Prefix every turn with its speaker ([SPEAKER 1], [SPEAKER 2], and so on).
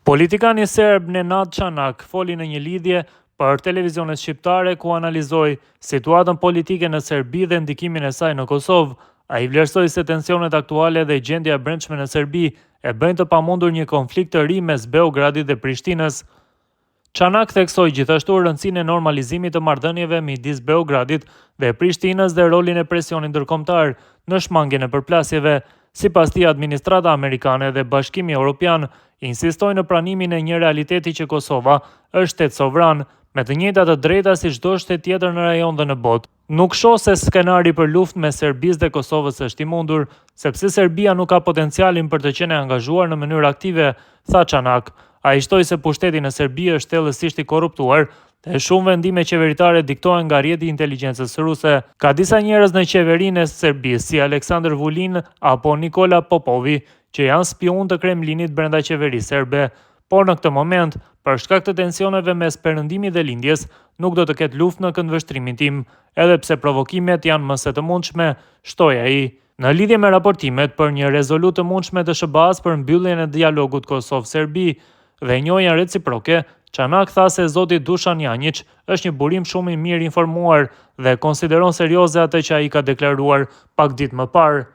[SPEAKER 1] Politikani serb Nenad Çanak foli në një lidhje për televizionet shqiptare ku analizoi situatën politike në Serbi dhe ndikimin e saj në Kosovë. Ai vlerësoi se tensionet aktuale dhe gjendja e brendshme në Serbi e bëjnë të pamundur një konflikt të ri mes Beogradit dhe Prishtinës. Çanak theksoi gjithashtu rëndësinë e normalizimit të marrëdhënieve midis Beogradit dhe Prishtinës dhe rolin e presionit ndërkombëtar në shmangjen e përplasjeve. Sipas tij, administrata amerikane dhe Bashkimi Evropian insistojnë në pranimin e një realiteti që Kosova është shtet sovran, me të njëjtat të drejta si çdo shtet tjetër në rajon dhe në botë. Nuk shoh se skenari për luftë mes Serbisë dhe Kosovës është i mundur, sepse Serbia nuk ka potencialin për të qenë angazhuar në mënyrë aktive, tha Çanak. Ai shtoi se pushteti në Serbi është thellësisht i korruptuar dhe shumë vendime qeveritare diktohen nga rrjeti i inteligjencës ruse. Ka disa njerëz në qeverinë e Serbisë, si Aleksandar Vulin apo Nikola Popovi, që janë spion të Kremlinit brenda qeverisë serbe, por në këtë moment, për shkak të tensioneve mes Perëndimit dhe Lindjes, nuk do të ketë luftë në këndvështrimin tim, edhe pse provokimet janë më së të mundshme, shtoi ai. Në lidhje me raportimet për një rezolutë të mundshme të SBA-s për mbylljen e dialogut Kosovë-Serbi dhe njojën reciproke, Çanak tha se zoti Dušan Janjić është një burim shumë i mirë informuar dhe konsideron serioze atë që ai ka deklaruar pak ditë më parë.